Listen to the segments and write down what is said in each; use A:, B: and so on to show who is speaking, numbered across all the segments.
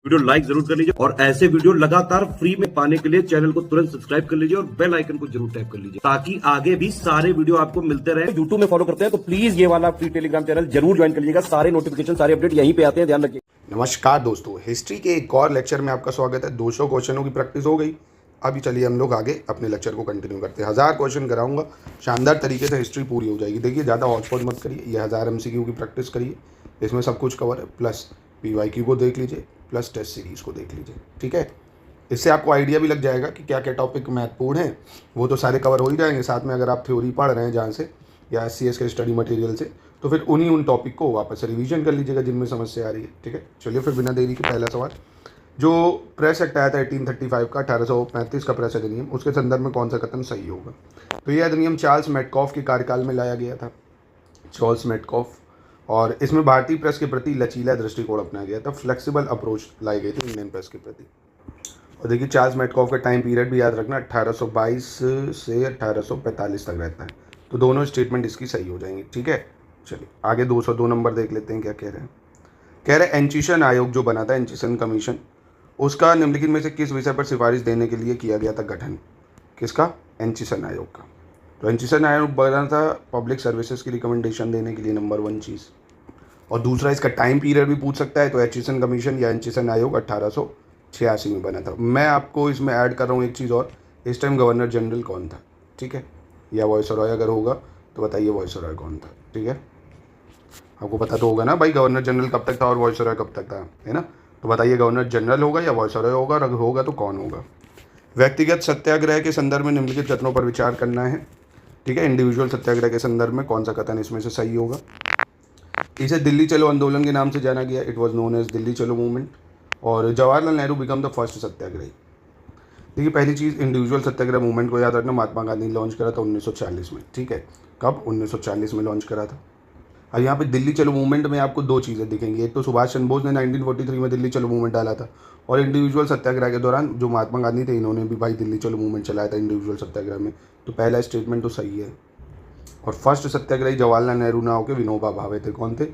A: Video like जरूर कर लीजिए और ऐसे वीडियो लगातार फ्री में पाने के लिए चैनल को तुरंत सब्सक्राइब कर लीजिए और बेल आइकन को जरूर टैप कर लीजिए ताकि आगे भी सारे वीडियो आपको मिलते रहे। यूट्यूब में फॉलो करते हैं तो प्लीज ये वाला फ्री टेलीग्राम चैनल जरूर ज्वाइन कर लीजिएगा। सारे नोटिफिकेशन सारे अपडेट यहीं पे आते हैं, ध्यान रखिए।
B: नमस्कार दोस्तों, हिस्ट्री के एक और लेक्चर में आपका स्वागत है। 200 क्वेश्चनों की प्रैक्टिस हो गई। अभी चलिए हम लोग आगे अपने लेक्चर को कंटिन्यू करते हैं। 1000 क्वेश्चन कराऊंगा, शानदार तरीके से हिस्ट्री पूरी हो जाएगी। देखिए, ज़्यादा हॉटस्पॉट मत करिए, ये 1000 MCQ की प्रैक्टिस करिए, इसमें सब कुछ कवर है। प्लस PYQ को देख लीजिए, प्लस टेस्ट सीरीज़ को देख लीजिए, ठीक है। इससे आपको आइडिया भी लग जाएगा कि क्या क्या टॉपिक महत्वपूर्ण हैं। वो तो सारे कवर हो ही जाएंगे। साथ में अगर आप थ्योरी पढ़ रहे हैं जहाँ से या SCS के स्टडी मटेरियल से, तो फिर उन टॉपिक को वापस से रिवीजन कर लीजिएगा जिनमें समस्या आ रही है, ठीक है। चलिए फिर बिना देरी के पहला सवाल, जो प्रेस एक्ट आया था 1835 का, 1835 का प्रेस अधिनियम, उसके संदर्भ में कौन सा कथन सही होगा। तो यह अधिनियम चार्ल्स मेटकॉफ के कार्यकाल में लाया गया था, चार्ल्स मेटकॉफ। और इसमें भारतीय प्रेस के प्रति लचीला दृष्टिकोण अपनाया गया था, फ्लेक्सिबल अप्रोच लाई गई थी इंडियन प्रेस के प्रति। और देखिए, चार्ल्स मेटकॉफ का टाइम पीरियड भी याद रखना, 1822 से 1845 तक रहता है। तो दोनों स्टेटमेंट इसकी सही हो जाएंगी, ठीक है। चलिए आगे 202 नंबर देख लेते हैं क्या कह रहे हैं। कह रहे एंचिसन आयोग जो बना था, एंचिसन कमीशन, उसका निम्नलिखित में से किस विषय पर सिफारिश देने के लिए किया गया था गठन। किसका? एंचिसन आयोग का। तो एंचिसन आयोग बना था पब्लिक सर्विसेज की रिकमेंडेशन देने के लिए, नंबर 1 चीज़। और दूसरा, इसका टाइम पीरियड भी पूछ सकता है। तो एंचिसन कमीशन या एंचिसन आयोग 1886 में बना था। मैं आपको इसमें ऐड कर रहा हूँ एक चीज़ और, इस टाइम गवर्नर जनरल कौन था, ठीक है। या वॉइसरॉय अगर होगा तो बताइए वॉइसरॉय कौन था, ठीक है। आपको पता तो होगा ना भाई, गवर्नर जनरल कब तक था और वॉइसरॉय कब तक था, है ना। तो बताइए गवर्नर जनरल होगा या वॉइसरॉय होगा, अगर होगा तो कौन होगा। व्यक्तिगत सत्याग्रह के संदर्भ में निम्नलिखित कथनों पर विचार करना है, ठीक है। इंडिविजुअल सत्याग्रह के संदर्भ में कौन सा कथन इसमें से सही होगा। इसे दिल्ली चलो आंदोलन के नाम से जाना गया, it was known as Delhi Chalo movement. और Jawaharlal Nehru became the first satyagrahi. देखिए, पहली चीज़, इंडिविजुअल सत्याग्रह मूवमेंट को याद रखना, महात्मा गांधी ने लॉन्च करा था 1940 में, ठीक है। कब? 1940 में लॉन्च करा था। और यहाँ पे दिल्ली चलो मूवमेंट में आपको दो चीज़ें दिखेंगी। एक तो सुभाष चंद्र बोस ने 1943 में दिल्ली चलो मूवमेंट डाला था, और इंडिविजुअल सत्याग्रह के दौरान जो महात्मा गांधी थे, इन्होंने भी भाई दिल्ली चलो मूवमेंट चलाया था इंडिविजुअल सत्याग्रह में। तो पहला स्टेटमेंट तो सही है। और फर्स्ट सत्याग्रही जवाहरलाल नेहरू ना होकर विनोबा भावे थे। कौन थे?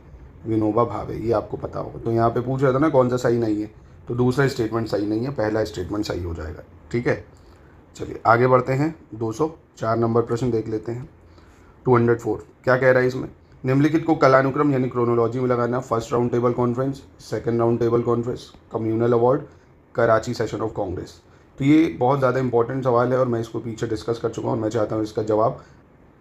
B: विनोबा भावे, ये आपको पता होगा। तो यहाँ पे पूछ रहा था ना कौन सा सही नहीं है, तो दूसरा स्टेटमेंट सही नहीं है, पहला स्टेटमेंट सही हो जाएगा, ठीक है। चलिए आगे बढ़ते हैं, 204 नंबर प्रश्न देख लेते हैं। 204 क्या कह रहा है इसमें, निम्नलिखित को कालानुक्रम यानी क्रोनोलॉजी में लगाना। First round table conference, second round table conference, communal award, Karachi session of Congress. तो ये बहुत ज़्यादा इंपॉर्टेंट सवाल है और मैं इसको पीछे डिस्कस कर चुका हूँ और मैं चाहता हूँ इसका जवाब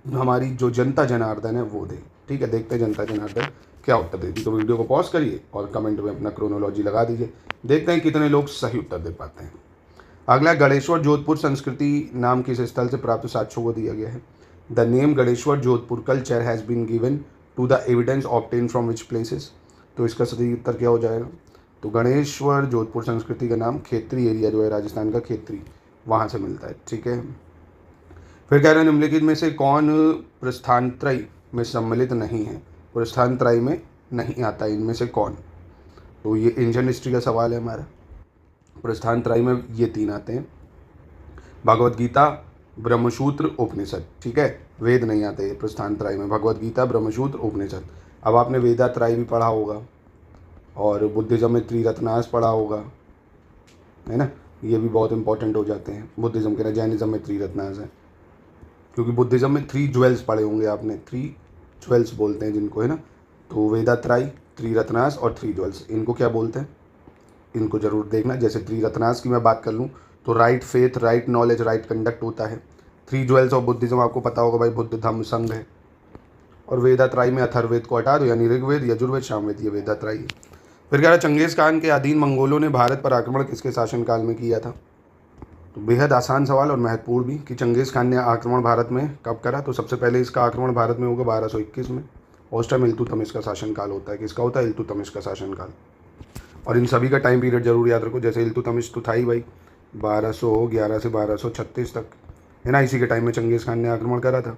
B: हमारी जो जनता जनार्दन है वो दे, ठीक है। देखते हैं जनता जनार्दन क्या उत्तर देती। तो वीडियो को पॉज करिए और कमेंट में अपना क्रोनोलॉजी लगा दीजिए, देखते हैं कितने लोग सही उत्तर दे पाते हैं। अगला, गणेश्वर जोधपुर संस्कृति नाम किस स्थल से प्राप्त साक्ष्यों को दिया गया है। The name Ganeshwar Jodhpur culture has been given to the evidence obtain from which places. तो इसका सही उत्तर क्या हो जाएगा। तो गणेश्वर जोधपुर संस्कृति का नाम खेत्री एरिया जो है राजस्थान का, खेत्री, वहाँ से मिलता है, ठीक है। फिर कह रहे हैं निम्नलिखित में से कौन प्रस्थानत्रय में सम्मिलित नहीं है। प्रस्थानत्रय में नहीं आता इनमें से कौन। तो ये एंशिएंट हिस्ट्री का सवाल है हमारा। प्रस्थानत्रय में ये 3 आते हैं, भगवद गीता, ब्रह्मसूत्र, उपनिषद, ठीक है। वेद नहीं आते प्रस्थानत्रय में, भगवद गीता, ब्रह्मसूत्र, उपनिषद। अब आपने वेदात्रय भी पढ़ा होगा और बुद्धिज्म में त्रिरत्नास पढ़ा होगा, है ना। ये भी बहुत इंपॉर्टेंट हो जाते हैं बुद्धिज्म के ना। जैनिज्म में त्रिरत्नास है, क्योंकि बुद्धिज्म में 3 ज्वेल्स पढ़े होंगे आपने, 3 ज्वेल्स बोलते हैं जिनको, है ना। तो वेदात्रय, त्रिरत्नास और 3 ज्वेल्स, इनको क्या बोलते हैं, इनको जरूर देखना। जैसे त्रिरत्नास की मैं बात कर लूँ तो right faith, right knowledge, right conduct होता है। 3 ज्वेल्स ऑफ बुद्धिज्म आपको पता होगा भाई, बुद्ध, धम्म, संघ है। और वेदात्रय में अथर्ववेद को हटा दो, यानी ऋग्वेद, यजुर्वेद, सामवेद, ये वेदात्रय है। फिर कह रहा है चंगेज खान के अधीन मंगोलों ने भारत पर आक्रमण किसके शासनकाल में किया था। तो बेहद आसान सवाल और महत्वपूर्ण भी, कि चंगेज़ खान ने आक्रमण भारत में कब करा। तो सबसे पहले इसका आक्रमण भारत में होगा 1221 में। उस टाइम इल्तुतमिश का शासनकाल होता है। किसका होता है? इल्तुतमिश का शासनकाल। और इन सभी का टाइम पीरियड जरूर याद रखो। जैसे इल्तुतमिश तो था ही भाई 1211 से 1236 तक, है ना। इसी के टाइम में चंगेज़ खान ने आक्रमण करा था।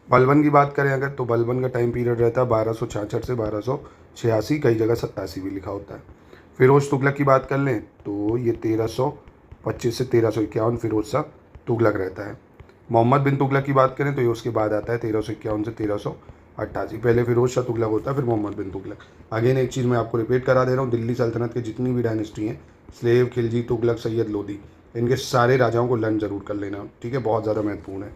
B: बलबन की बात करें अगर, तो बलबन का टाइम पीरियड रहता है 1266 से 1286, कई जगह 87 भी लिखा होता है। फिरोज तुगलक की बात कर लें तो ये 1325 से 1351 फिरोज शाह तुगलक रहता है। मोहम्मद बिन तुगलक की बात करें तो ये उसके बाद आता है, 1351 से 88। पहले फिरोज शाह तुगलक होता है, फिर मोहम्मद बिन तुगलक। अगेन एक चीज़ मैं आपको रिपीट करा दे रहा हूँ, दिल्ली सल्तनत के जितनी भी डायनेस्टी हैं, स्लेव, खिलजी, तुगलक, सैयद, लोधी, इनके सारे राजाओं को लर्न जरूर कर लेना, ठीक है, बहुत ज़्यादा महत्वपूर्ण है।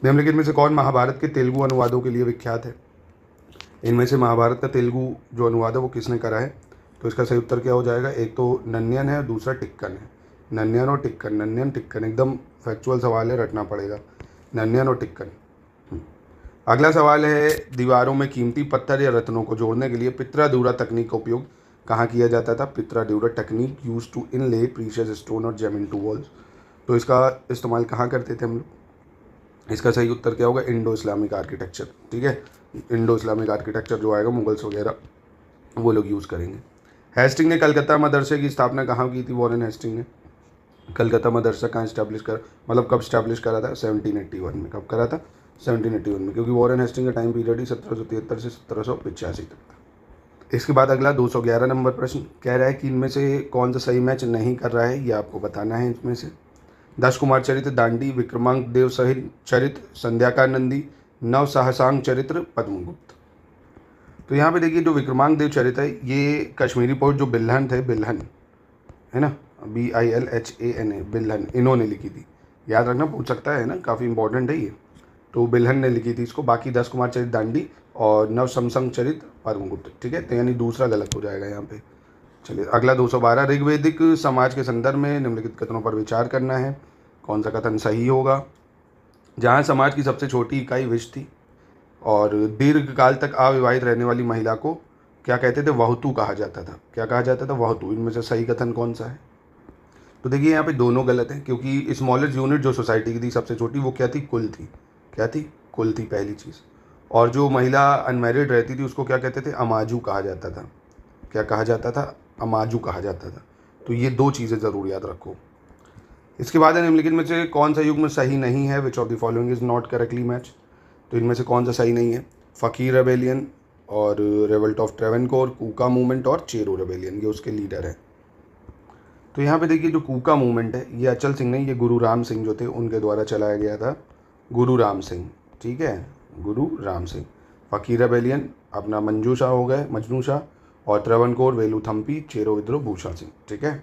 B: निम्नलिखित में से कौन महाभारत के तेलुगु अनुवादों के लिए विख्यात है? इनमें से महाभारत का तेलुगु जो अनुवाद है वो किसने करा है? तो इसका सही उत्तर क्या हो जाएगा? एक तो नन्यन है और दूसरा टिक्कन है। नन्यन और टिक्कन, नन्यन टिक्कन, एकदम फैक्चुअल सवाल है, रटना पड़ेगा, नन्यन और टिक्कन। अगला सवाल है, दीवारों में कीमती पत्थर या रत्नों को जोड़ने के लिए पित्रा-ड्यूरा तकनीक का उपयोग कहाँ किया जाता था? Pietra dura technique use to inlay precious stone और जेम इनटू वॉल्स। तो इसका इस्तेमाल कहाँ करते थे हम लोग? इसका सही उत्तर क्या होगा? इंडो इस्लामिक आर्किटेक्चर, ठीक है, इंडो इस्लामिक आर्किटेक्चर जो आएगा, मुगल्स वगैरह वो लोग यूज़ करेंगे। हेस्टिंग ने कलकत्ता मदरसे की स्थापना कहाँ की थी? वॉरेन हेस्टिंग ने कलकत्ता मदरसा कहाँ इस्टेब्लिश कर, मतलब कब इस्टेब्लिश करा था? 1781 में। कब करा था? 1781 में, क्योंकि वॉरेन हेस्टिंग का टाइम पीरियड ही 1773 से 1785 तक था। इसके बाद अगला 211 नंबर प्रश्न कह रहा है कि इनमें से कौन सा सही मैच नहीं कर रहा है, ये आपको बताना है। इसमें से 10 कुमार चरित्र, दांडी, विक्रमांक देव सहित चरित्र, संध्याकार नंदी, नव साहसांग चरित्र, पद्मगुप्त। तो यहाँ पे देखिए जो विक्रमांक देव चरित्र है, ये कश्मीरी पोइट जो बिल्हन थे, बिल्हन है ना, BILHAN, बिल्हन, इन्होंने लिखी थी। याद रखना, पूछ सकता है ना, काफ़ी इंपॉर्टेंट है ये। तो बिल्हन ने लिखी थी इसको। बाकी 10 कुमार चरित्र दांडी और नव समसंग चरित्र पद्मगुप्त, ठीक है, तो यानी दूसरा गलत हो जाएगा यहाँ पे। चलिए अगला 212, ऋग्वेदिक समाज के संदर्भ में निम्नलिखित कथनों पर विचार करना है, कौन सा कथन सही होगा? जहाँ समाज की सबसे छोटी इकाई विष थी और दीर्घ काल तक अविवाहित रहने वाली महिला को क्या कहते थे? वहतु कहा जाता था। क्या कहा जाता था? वहतु। इनमें से सही कथन कौन सा है? तो देखिए यहाँ पे दोनों गलत हैं, क्योंकि स्मॉलेस्ट यूनिट जो सोसाइटी की थी सबसे छोटी, वो क्या थी? कुल थी। क्या थी? कुल थी, पहली चीज़। और जो महिला अनमैरिड रहती थी उसको क्या कहते थे? अमाजू कहा जाता था। क्या कहा जाता था? अमाजू कहा जाता था। तो ये दो चीज़ें ज़रूर याद रखो। इसके बाद है निम्नलिखित में से कौन सा युग्म सही नहीं है? Which of the following is not correctly match? तो इनमें से कौन सा सही नहीं है? फ़कीर रेबेलियन और रेवल्ट ऑफ ट्रेवेनकोर, कूका मूवमेंट और चेरो रेबेलियन, ये उसके लीडर हैं। तो यहाँ पे देखिए जो कूका मूवमेंट है, ये अचल सिंह नहीं, ये गुरु राम सिंह जो थे उनके द्वारा चलाया गया था। गुरु राम सिंह, ठीक है, गुरु राम सिंह। फ़कीर रेबेलियन अपना मंजू शाह हो गए, मजनू शाह, और ट्रेवनकोर वेलुथम्पी, चेरो विद्रोह भूषण सिंह, ठीक है।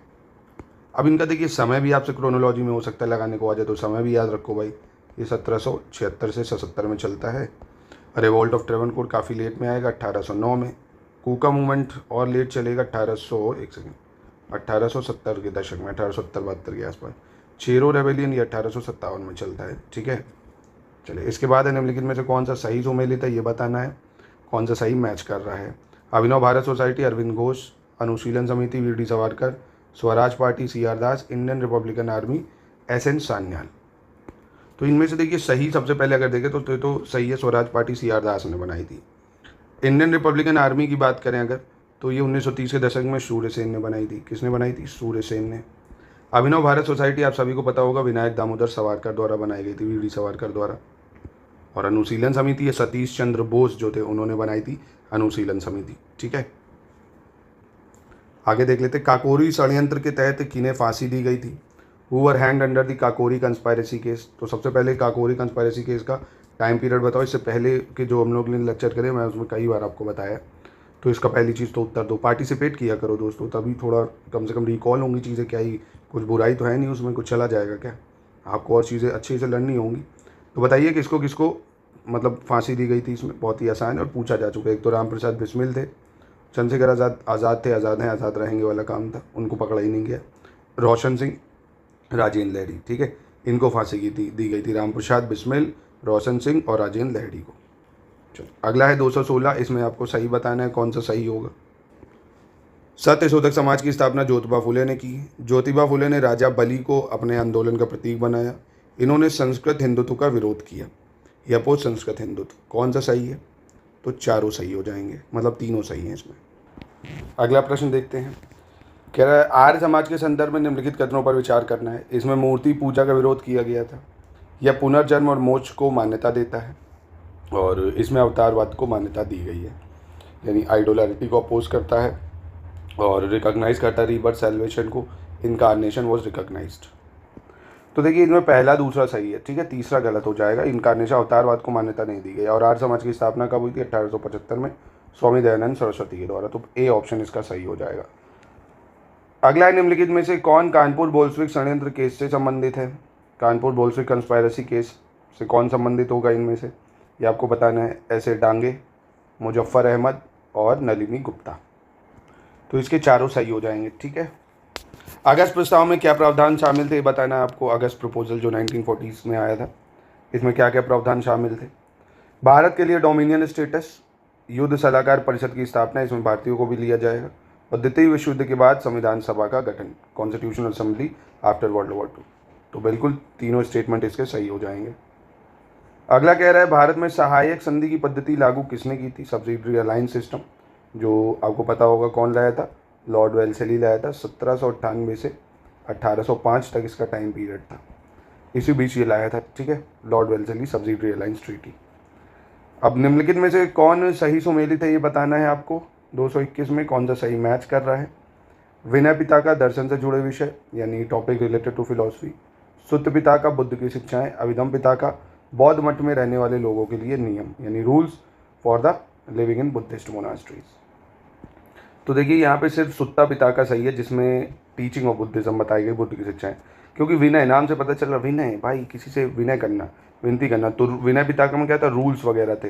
B: अब इनका देखिए समय भी आपसे क्रोनोलॉजी में हो सकता है लगाने को आ जाए, तो समय भी याद रखो भाई। ये 1776 से 77 में चलता है। रिवोल्ट ऑफ ट्रेवनकोर काफ़ी लेट में आएगा, 1809 में। कूका मूवमेंट और लेट चलेगा, 1870 के दशक में, 1870-72 के आसपास। चेरो रेबेलियन ये 1857 में चलता है, ठीक है। चलिए इसके बाद है निम्नलिखित में से कौन सा सही सुमेलित है, ये बताना है, कौन सा सही मैच कर रहा है। Abhinav Bharat society, Arvind Ghosh, Anushilan Samiti, VD Savarkar, Swaraj party, CR Das, Indian republican army, SN Sanyal. तो इनमें से देखिए सही सबसे पहले अगर देखें तो सही है, स्वराज पार्टी CR दास ने बनाई थी। इंडियन रिपब्लिकन आर्मी की बात करें अगर, तो ये 1930 के दशक में सूर्यसेन ने बनाई थी। किसने बनाई थी? सूर्यसेन ने। अभिनव भारत सोसाइटी आप सभी को पता होगा, विनायक दामोदर सावरकर द्वारा बनाई गई थी, वीडी सावरकर द्वारा। और अनुशीलन समिति ये सतीश चंद्र बोस जो थे उन्होंने बनाई थी अनुशीलन समिति, ठीक है। आगे देख लेते, काकोरी षड्यंत्र के तहत किन्हें फांसी दी गई थी? Who were hanged under the Kakori conspiracy case. तो सबसे पहले काकोरी कंस्पायरेसी केस का टाइम पीरियड बताओ। इससे पहले के जो हम लोग ने लेक्चर करे, मैं उसमें कई बार आपको बताया, तो इसका पहली चीज़ तो उत्तर दो। पार्टिसिपेट किया करो दोस्तों, तभी थोड़ा कम से कम रिकॉल होंगी चीज़ें। क्या ही कुछ बुराई तो है नहीं उसमें, कुछ चला जाएगा क्या? आपको और चीज़ें अच्छे से लर्न नहीं होंगी। तो बताइए किसको किसको मतलब फांसी दी गई थी इसमें? बहुत ही आसान है और पूछा जा चुका है। एक तो राम प्रसाद बिस्मिल थे, चंद्रशेखर आज़ाद थे, आज़ाद हैं आज़ाद रहेंगे वाला काम था, उनको पकड़ा ही नहीं गया। रोशन सिंह, राजेंद्र लहड़ी, ठीक है, इनको फांसी दी गई थी, राम प्रसाद बिस्मिल, रोशन सिंह और राजेंद्र लहड़ी को। चलो अगला है 216, इसमें आपको सही बताना है, कौन सा सही होगा। सत्यशोधक समाज की स्थापना ज्योतिबा फुले ने की। ज्योतिबा फुले ने राजा बली को अपने आंदोलन का प्रतीक बनाया। इन्होंने संस्कृत हिंदुत्व का विरोध किया या अपोज संस्कृत हिंदुत्व। कौन सा सही है? तो चारों सही हो जाएंगे, मतलब तीनों सही हैं इसमें। अगला प्रश्न देखते हैं, कह रहा है आर्य समाज के संदर्भ में निम्नलिखित कथनों पर विचार करना है। इसमें मूर्ति पूजा का विरोध किया गया था, यह पुनर्जन्म और मोक्ष को मान्यता देता है, और इसमें अवतारवाद को मान्यता दी गई है, यानी आइडोलरिटी को अपोज करता है और रिकॉग्नाइज करता है रीबर्थ सैल्वेशन को। Incarnation was recognised. तो देखिए इनमें पहला दूसरा सही है, ठीक है, तीसरा गलत हो जाएगा। इनकारनेशन अवतारवाद को मान्यता नहीं दी गई। और आर्य समाज की स्थापना कब हुई थी? 1875 में स्वामी दयानंद सरस्वती के द्वारा। तो ए ऑप्शन इसका सही हो जाएगा। अगला है, निम्नलिखित में से कौन कानपुर बोल्शेविक षड्यंत्र केस से संबंधित है? कानपुर बोल्शेविक कंस्पायरेसी केस से कौन संबंधित होगा इनमें से? ये आपको बताना है। ऐसे डांगे, मुजफ्फर अहमद और नलिनी गुप्ता। तो इसके चारों सही हो जाएंगे, ठीक है। अगस्त प्रस्ताव में क्या प्रावधान शामिल थे ये बताना है आपको। अगस्त प्रपोजल जो 1940 में आया था, इसमें क्या क्या प्रावधान शामिल थे? भारत के लिए डोमिनियन स्टेटस, युद्ध सलाहकार परिषद की स्थापना, इसमें भारतीयों को भी लिया जाएगा, और द्वितीय विश्व युद्ध के बाद संविधान सभा का गठन, constitutional assembly after world war 2। तो बिल्कुल तीनों स्टेटमेंट इसके सही हो जाएंगे। अगला कह रहा है, भारत में सहायक संधि की पद्धति लागू किसने की थी? सब्सिडरी अलायंस सिस्टम, जो आपको पता होगा कौन लाया था? लॉर्ड वेल्सेली लाया था। 1798 से 1805 तक इसका टाइम पीरियड था, इसी बीच ये लाया था, ठीक है, लॉर्ड वेल्सेली सब्सिडरी अलायंस ट्रीटी। अब निम्नलिखित में से कौन सही सुमेलित है ये बताना है आपको। 221 में कौन सा सही मैच कर रहा है? विनय पिता का दर्शन से जुड़े विषय, यानी टॉपिक रिलेटेड टू फिलॉसफी। सुत्त पिता का बुद्ध की शिक्षाएं। अभिधम पिता का बौद्ध मठ में रहने वाले लोगों के लिए नियम, यानी rules for the living in Buddhist monasteries. तो देखिए यहाँ पे सिर्फ सुत्ता पिता का सही है, जिसमें टीचिंग ऑफ बुद्धिज्म बताई गई, बुद्ध की शिक्षाएं। क्योंकि विनय नाम से पता चल रहा, विनय भाई किसी से विनय करना, विनती करना। तो विनय पिता का में क्या था? रूल्स वगैरह थे,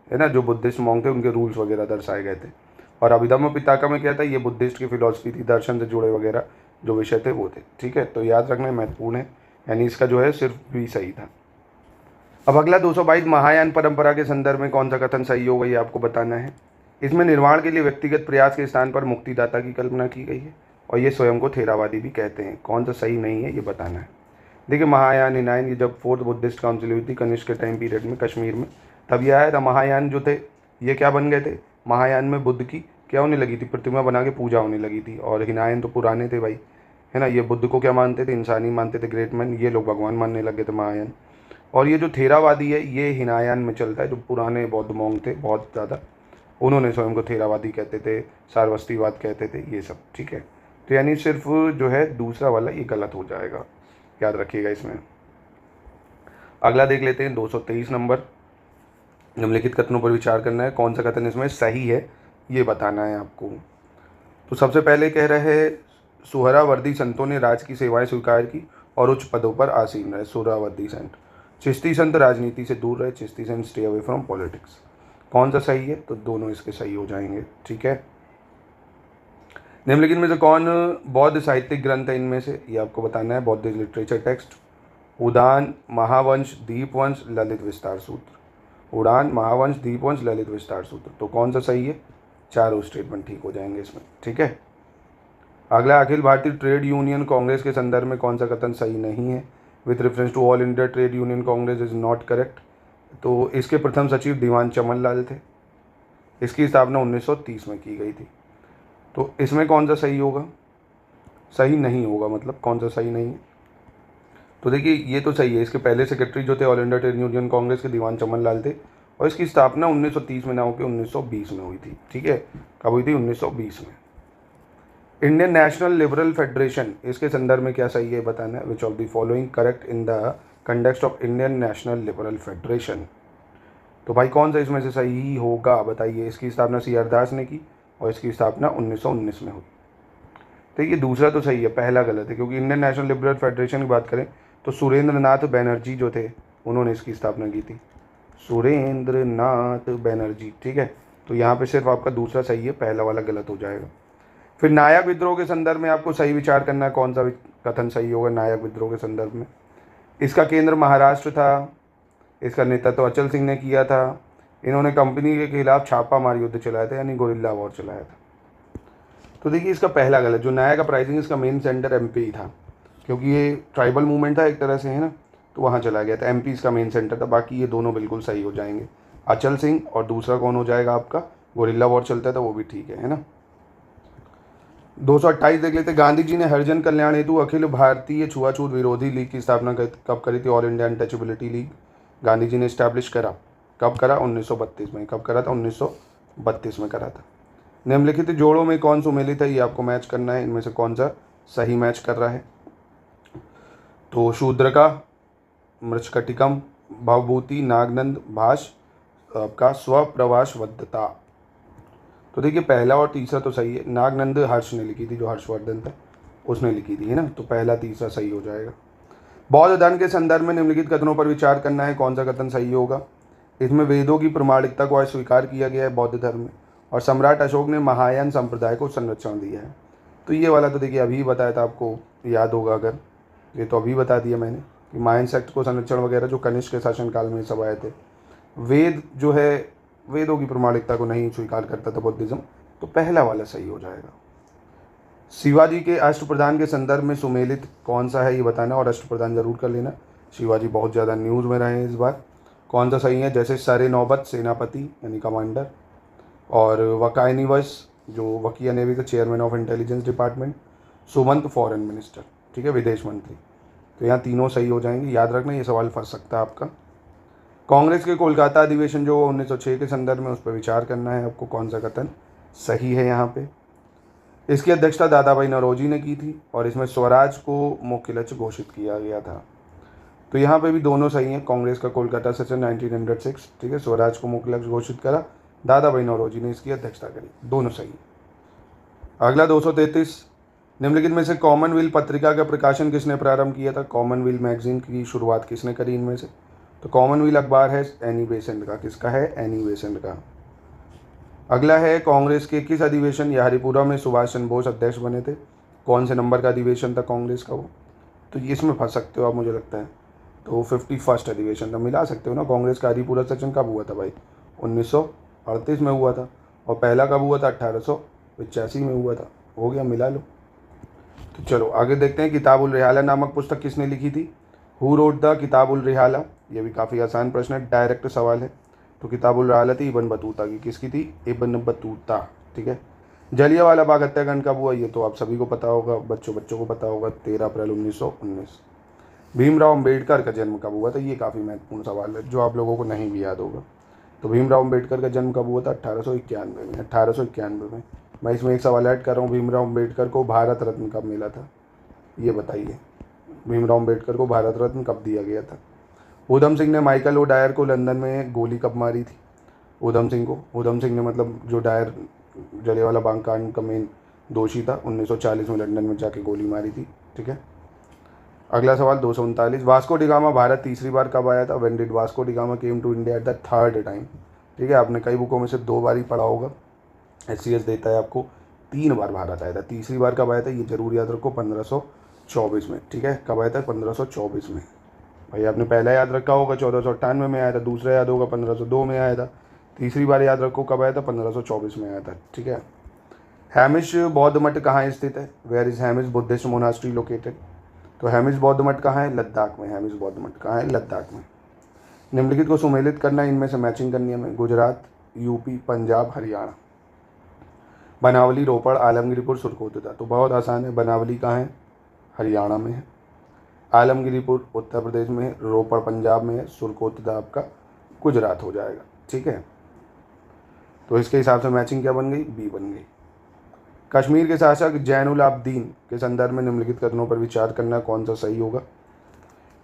B: है ना, जो बुद्धिस्ट मॉन्क थे उनके रूल्स वगैरह दर्शाए गए थे। और अभिधम्म पिता का में क्या था? ये बुद्धिस्ट की फिलॉसफी थी, दर्शन से जुड़े वगैरह जो विषय थे वो थे, ठीक है। तो याद रखना महत्वपूर्ण है, यानी इसका जो है सिर्फ भी सही था। अब अगला 222, महायान परंपरा के संदर्भ में कौन सा कथन सही होगा ये आपको बताना है। इसमें निर्वाण के लिए व्यक्तिगत प्रयास के स्थान पर मुक्तिदाता की कल्पना की गई है, और ये स्वयं को थेरावादी भी कहते हैं। कौन सा सही नहीं है ये बताना है। देखिए महायान हिनायन, ये जब 4th बुद्धिस्ट काउंसिल हुई थी कनिष्क के टाइम पीरियड में कश्मीर में, तब ये आया था। महायान जो थे ये क्या बन गए थे? महायान में बुद्ध की क्या होने लगी थी? प्रतिमा बना के पूजा होने लगी थी। और हिनायन तो पुराने थे भाई, है ना, ये बुद्ध को क्या मानते थे? इंसानी मानते थे, ग्रेट मैन। ये लोग भगवान मानने लगे थे महायान। और ये जो थेरावादी है ये हिनायान में चलता है, जो पुराने बौद्ध मॉन्क थे बहुत ज़्यादा, उन्होंने स्वयं को थेरावादी कहते थे, सारवस्तीवाद कहते थे, ये सब, ठीक है। तो यानी सिर्फ जो है दूसरा वाला ये गलत हो जाएगा, याद रखिएगा इसमें। अगला देख लेते हैं 223 नंबर। निम्नलिखित कथनों पर विचार करना है, कौन सा कथन इसमें सही है ये बताना है आपको। तो सबसे पहले कह रहे हैं, सुहरावर्दी संतों ने राज की सेवाएं स्वीकार की और उच्च पदों पर आसीन रहे। सुहरावर्दी संत। चिश्ती संत राजनीति से दूर रहे। चिश्ती संत स्टे अवे फ्रॉम पॉलिटिक्स। कौन सा सही है? तो दोनों इसके सही हो जाएंगे, ठीक है। निम्नलिखित में से कौन बौद्ध साहित्यिक ग्रंथ है इनमें से? ये आपको बताना है। बौद्ध लिटरेचर टेक्स्ट। उड़ान, महावंश, दीपवंश, ललित विस्तार सूत्र। उड़ान, महावंश, दीपवंश, ललित विस्तार सूत्र। तो कौन सा सही है? चारों स्टेटमेंट ठीक हो जाएंगे इसमें, ठीक है। अगला, अखिल भारतीय ट्रेड यूनियन कांग्रेस के संदर्भ में कौन सा कथन सही नहीं है? With reference to All India Trade Union Congress is not correct. तो इसके प्रथम सचिव दीवान चमन लाल थे। इसकी स्थापना 1930 में की गई थी। तो इसमें कौन सा सही होगा? सही नहीं होगा, मतलब कौन सा सही नहीं है? तो देखिए ये तो सही है। इसके पहले सेक्रेटरी जो थे all India Trade Union Congress के दीवान चमन लाल थे, और इसकी स्थापना 1930 में ना होकर 1920 में हुई थी, ठीक है। कब हुई थी? 1920 में। इंडियन नेशनल लिबरल फेडरेशन, इसके संदर्भ में क्या सही है बताना है। Which of the following correct in the context of Indian national liberal federation. तो भाई कौन सा इसमें से सही होगा बताइए। इसकी स्थापना सी आर दास ने की और इसकी स्थापना 1919 में हुई। तो ये दूसरा तो सही है, पहला गलत है, क्योंकि इंडियन नेशनल लिबरल फेडरेशन की बात करें तो सुरेंद्र नाथ बैनर्जी जो थे उन्होंने इसकी स्थापना की थी। सुरेंद्र नाथ बैनर्जी, ठीक है। तो यहाँ पे सिर्फ आपका दूसरा सही है, पहला वाला गलत हो जाएगा। फिर नायक विद्रोह के संदर्भ में आपको सही विचार करना है, कौन सा कथन सही होगा नायक विद्रोह के संदर्भ में। इसका केंद्र महाराष्ट्र था। इसका नेतृत्व अचल सिंह ने किया था। इन्होंने कंपनी के खिलाफ छापामार युद्ध चलाया था, यानी गोरिल्ला वॉर चलाया था। तो देखिए इसका पहला गलत। जो नायक अपराइजिंग इसका मेन सेंटर एमपी ही था, क्योंकि ये ट्राइबल मूवमेंट था एक तरह से, है ना, तो वहाँ चला गया था। एमपी इसका मेन सेंटर था। बाकी ये दोनों बिल्कुल सही हो जाएंगे। अचल सिंह और दूसरा कौन हो जाएगा आपका? गोरिल्ला वॉर चलता था, वो भी ठीक है ना। 228 देख लेते। गांधी जी ने हरिजन कल्याण हेतु अखिल भारतीय छुआछूत विरोधी लीग की स्थापना कब करी थी? All India untouchability league Gandhi ji ने इस्टेब्लिश करा। कब करा? 1932 में। कब करा था? 1932 में करा था। निम्नलिखित जोड़ों में कौन सुमेलित है ये आपको मैच करना है। इनमें से कौन सा सही मैच कर रहा है। तो शूद्र का मृच्छकटिकम भवभूति नागनंद भाष आपका स्वप्रवासवद्धता। तो देखिए पहला और तीसरा तो सही है। नागनंद हर्ष ने लिखी थी, जो हर्षवर्धन था उसने लिखी थी, है ना। तो पहला तीसरा सही हो जाएगा। बौद्ध धर्म के संदर्भ में निम्नलिखित कथनों पर विचार करना है, कौन सा कथन सही होगा। इसमें वेदों की प्रमाणिकता को अस्वीकार किया गया है बौद्ध धर्म में, और सम्राट अशोक ने महायान संप्रदाय को संरक्षण दिया है। तो ये वाला तो देखिए अभी बताया था, आपको याद होगा अगर, ये तो अभी बता दिया मैंने कि महायान सेक्ट को संरक्षण वगैरह जो कनिष्क के शासनकाल में सब आए थे। वेद जो है, वेदों की प्रमाणिकता को नहीं स्वीकार करता था बुद्धिज्म, तो पहला वाला सही हो जाएगा। शिवाजी के अष्टप्रधान के संदर्भ में सुमेलित कौन सा है ये बताना, और अष्टप्रधान जरूर कर लेना। शिवाजी बहुत ज़्यादा न्यूज़ में रहे हैं इस बार। कौन सा सही है, जैसे सरे नौबत सेनापति यानी कमांडर, और वकायनिवश जो वकीय नेवी का chairman of intelligence department, Sumant foreign minister, ठीक है, विदेश मंत्री। तो यहाँ तीनों सही हो जाएंगे। याद रखना ये सवाल फंस सकता है आपका। कांग्रेस के कोलकाता अधिवेशन जो 1906 के संदर्भ में, उस पर विचार करना है आपको, कौन सा कथन सही है यहाँ पे। इसकी अध्यक्षता दादा भाई नौरोजी ने की थी, और इसमें स्वराज को मुख्य लक्ष्य घोषित किया गया था। तो यहाँ पे भी दोनों सही हैं। कांग्रेस का कोलकाता सेशन 1906, ठीक है, स्वराज को मुख्य लक्ष्य घोषित करा, दादा भाई नौरोजी ने इसकी अध्यक्षता करी, दोनों सही। अगला 233, निम्नलिखित में से कॉमनवेल्थ पत्रिका का प्रकाशन किसने प्रारंभ किया था। कॉमनवेल्थ मैगजीन की शुरुआत किसने करी इनमें से। तो कॉमनवेल्थ अखबार है एनी बेसेंट का। किसका है, एनी बेसेंट का। अगला है कांग्रेस के किस अधिवेशन या हरिपुरा में सुभाष चंद्र बोस अध्यक्ष बने थे। कौन से नंबर का अधिवेशन था कांग्रेस का वो, तो इसमें फंस सकते हो आप, मुझे लगता है। तो 51वां अधिवेशन था, मिला सकते हो ना। कांग्रेस का हरिपुरा सेशन कब हुआ था भाई, 1938 में हुआ था, और पहला कब हुआ था, 1885 में हुआ था। हो गया, मिला लो। तो चलो आगे देखते हैं। किताब उल रिहाला नामक पुस्तक किसने लिखी थी। हु रोट द किताब उल रिहाला। ये भी काफ़ी आसान प्रश्न है, डायरेक्ट सवाल है। तो किताब उल रिहाला थी इब्न बतूता की। किसकी थी, इब्न बतूता, ठीक है। जलियांवाला बाग हत्याकांड कब हुआ, ये तो आप सभी को पता होगा, बच्चों को पता होगा, 13 अप्रैल 1919। भीमराव अम्बेडकर का जन्म कब हुआ था, ये काफ़ी महत्वपूर्ण सवाल है जो आप लोगों को नहीं भी याद होगा। तो भीमराव अम्बेडकर का जन्म कब हुआ था, 1891 में। 1891 में। मैं इसमें एक सवाल ऐड कर रहा हूँ, भीमराव अम्बेडकर को भारत रत्न कब मिला था, ये बताइए। भीमराव अम्बेडकर को भारत रत्न कब दिया गया था। उधम सिंह ने माइकल ओ डायर को लंदन में गोली कब मारी थी। उधम सिंह को, उधम सिंह ने मतलब जो डायर जलियांवाला बाग कांड का मेन दोषी था, 1940 में लंदन में जाके गोली मारी थी, ठीक है। अगला सवाल 239, वास्को डिगामा भारत तीसरी बार कब आया था। When did Vasco da Gama came to India at the third time. ठीक है, आपने कई बुकों में से 2 बार ही पढ़ा होगा। SCS देता है आपको 3 बार भारत आया था। तीसरी बार कब आया था ये जरूर याद रखो, 1524 में, ठीक है। कब आया था, 1524 में। भाई आपने पहला याद रखा होगा 1498 में आया था, दूसरा याद होगा 1502 में आया था, तीसरी बार याद रखो कब आया था, 1524 में आया था, ठीक है। हैमिश बौद्ध मठ कहाँ स्थित है। Where is Hemis Buddhist monastery located. तो हैमिश बौद्ध मठ कहाँ है, लद्दाख में। हैमिश बौद्ध मठ कहाँ है, लद्दाख में। निम्नलिखित को सुमेलित करना है, इनमें से मैचिंग करनी है हमें। गुजरात, यूपी, पंजाब, हरियाणा। बनावली, रोपड़, आलमगीरपुर, सुरकोतदा। तो बहुत आसान है। बनावली कहाँ है, हरियाणा में है। आलमगीरपुर उत्तर प्रदेश में है। रोपड़ पंजाब में है। सुरकोतदा आपका गुजरात हो जाएगा, ठीक है। तो इसके हिसाब से मैचिंग क्या बन गई, बी बन गई। कश्मीर के शासक जैनुल आबदीन के संदर्भ में निम्नलिखित कथनों पर विचार करना, कौन सा सही होगा।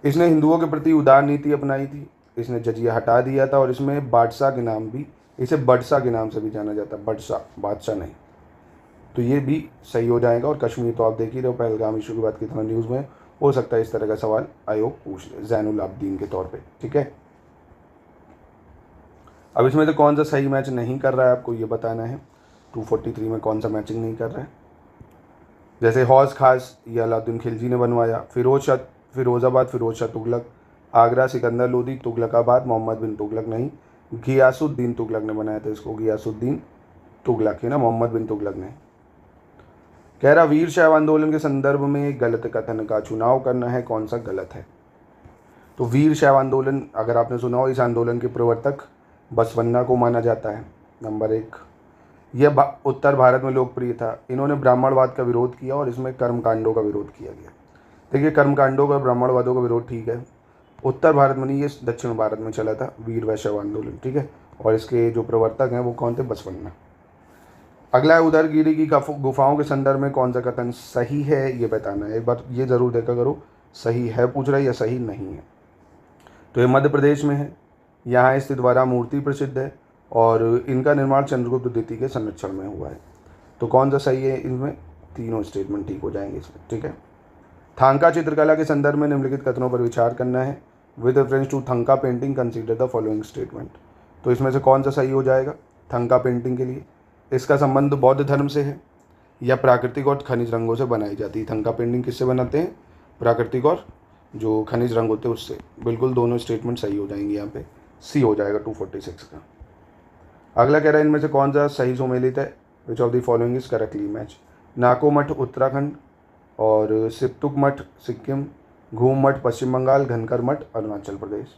B: इसने हिंदुओं के प्रति उदार नीति अपनाई थी, इसने जजिया हटा दिया था, और इसमें बादशाह के नाम भी, इसे बडसा के नाम से भी जाना जाता है, बडसा, बादशाह नहीं। तो ये भी सही हो जाएगा। और कश्मीर तो आप देख ही रहे हो, पहलगाम इशू के बाद कितना न्यूज़ में हो सकता है इस तरह का सवाल आयोग पूछ ले, जैनुल आबदीन के तौर पे, ठीक है। अब इसमें से कौन सा सही मैच नहीं कर रहा है आपको ये बताना है। 243 में कौन सा मैचिंग नहीं कर रहा है। जैसे हौज खास ये अलाउद्दीन खिलजी ने बनवाया। फिरोज़ाबाद फिरोज शाह तुगलक। आगरा सिकंदर लोदी। तुगलकाबाद मोहम्मद बिन तुगलक नहीं, गियासुद्दीन तुगलक ने बनाया था इसको। गियासुद्दीन तुगलक है ना, मोहम्मद बिन तुगलक ने। कह रहा वीर शैव आंदोलन के संदर्भ में गलत कथन का चुनाव करना है, कौन सा गलत है। तो वीर शैव आंदोलन अगर आपने सुना हो, इस आंदोलन के प्रवर्तक बसवन्ना को माना जाता है। नंबर 1, यह उत्तर भारत में लोकप्रिय था। इन्होंने ब्राह्मणवाद का विरोध किया और इसमें कर्मकांडों का विरोध किया गया। देखिए कर्मकांडों का, ब्राह्मणवादों का विरोध ठीक है, उत्तर भारत में नहीं, ये दक्षिण भारत में चला था वीर वैशव आंदोलन, ठीक है। और इसके जो प्रवर्तक हैं वो कौन थे, बसवन्ना। अगला है उदयगिरि की गुफाओं के संदर्भ में कौन सा कथन सही है ये बताना है। एक बार ये जरूर देखा करो, सही है पूछ रहा है या सही नहीं है। तो ये मध्य प्रदेश में है, यहाँ स्थित वरा मूर्ति प्रसिद्ध है और इनका निर्माण चंद्रगुप्त द्वितीय के संरक्षण में हुआ है। तो कौन सा सही है, इनमें तीनों स्टेटमेंट ठीक हो जाएंगे इसमें, ठीक है। थांका चित्रकला के संदर्भ में निम्नलिखित कथनों पर विचार करना है। With reference to thangka painting consider the following statement. तो इसमें से कौन सा सही हो जाएगा थंका पेंटिंग के लिए। इसका संबंध बौद्ध धर्म से है या प्राकृतिक और खनिज रंगों से बनाई जाती है। थंका पेंटिंग किससे बनाते हैं, प्राकृतिक और जो खनिज रंग होते हैं उससे। बिल्कुल दोनों स्टेटमेंट सही हो जाएंगे, यहाँ पे सी हो जाएगा 246 का। अगला कह रहा है इनमें से कौन सा सही सुमेलित है, which of the following is correctly match. Nako मठ उत्तराखंड और सिप्तुक मठ सिक्किम, घूम मठ पश्चिम बंगाल, घनकर मठ अरुणाचल प्रदेश।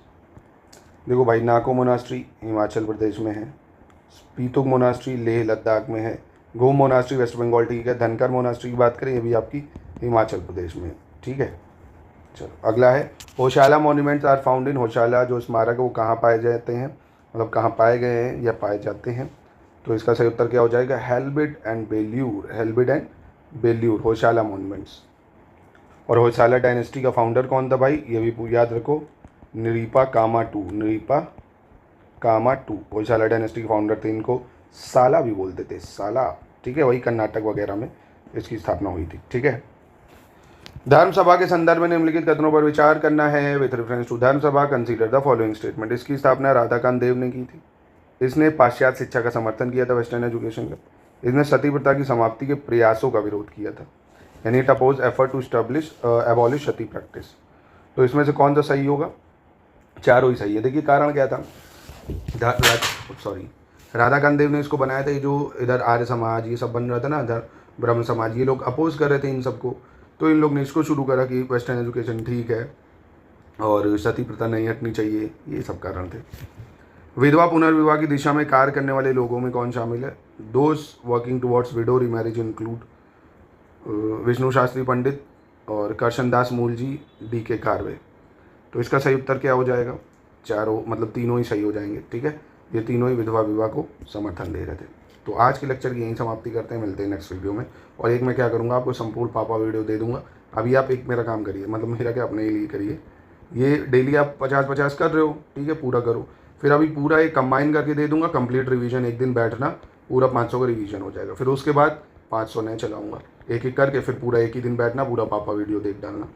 B: देखो भाई, नाको मोनास्ट्री हिमाचल प्रदेश में है, स्पीतुक मोनास्ट्री लेह लद्दाख में है, घूम मोनास्ट्री वेस्ट बंगाल, ठीक है। धनकर मोनास्ट्री की बात करें, ये भी आपकी हिमाचल प्रदेश में है, ठीक है। चलो अगला है Hoysala monuments are found in. Hoysala जो स्मारक है वो कहाँ पाए जाते हैं, मतलब कहाँ पाए गए हैं या पाए जाते हैं। तो इसका सही उत्तर क्या हो जाएगा, Halebid and Belur. Halebid and Belur Hoysala monuments. और होशाला डायनेस्टी का फाउंडर कौन था भाई, ये भी याद रखो, नृपा कामाटू। नृपा कामाटू होशाला डायनेस्टी के फाउंडर थे। इनको साला भी बोलते थे, साला, ठीक है। वही कर्नाटक वगैरह में इसकी स्थापना हुई थी, ठीक है। धर्म सभा के संदर्भ में निम्नलिखित कथनों पर विचार करना है। विथ रेफरेंस टू धर्म सभा कंसीडर द फॉलोइंग स्टेटमेंट। इसकी स्थापना राधाकांत देव ने की थी। इसने पाश्चात्य शिक्षा का समर्थन किया था, वेस्टर्न एजुकेशन का। इसने सती प्रथा की समाप्ति के प्रयासों का विरोध किया था, यानी it oppose effort to abolish sati practice. तो इसमें से कौन सा सही होगा, चारों ही सही है। देखिए कारण क्या था, राधाकांत देव ने इसको बनाया था। ये जो इधर आर्य समाज ये सब बन रहा था ना, इधर ब्रह्म समाज, ये लोग अपोज कर रहे थे इन सबको। तो इन लोग ने इसको शुरू करा कि वेस्टर्न एजुकेशन ठीक है और सती प्रथा नहीं हटनी चाहिए, ये सब कारण थे। विधवा पुनर्विवाह की दिशा में कार्य करने वाले लोगों में कौन शामिल है। Those working towards widow remarriage include Vishnu Shastri Pandit और करशन दास मूलजी, DK कार्वे। तो इसका सही उत्तर क्या हो जाएगा, चारों मतलब तीनों ही सही हो जाएंगे, ठीक है। ये तीनों ही विधवा विवाह को समर्थन दे रहे थे। तो आज के लेक्चर की यहीं समाप्ति करते हैं, मिलते हैं नेक्स्ट वीडियो में। और एक मैं क्या करूँगा, आपको संपूर्ण पापा वीडियो दे दूंगा। अभी आप एक मेरा काम करिए, मतलब मेरा क्या, अपने लिए करिए। ये डेली आप 50-50 कर रहे हो, ठीक है, पूरा करो। फिर अभी पूरा एक कंबाइन करके दे दूंगा, कंप्लीट रिवीजन। एक दिन बैठना, पूरा 500 का रिवीजन हो जाएगा। फिर उसके बाद 500 नए चलाऊँगा, एक एक करके। फिर पूरा एक ही दिन बैठना, पूरा पापा वीडियो देख डालना।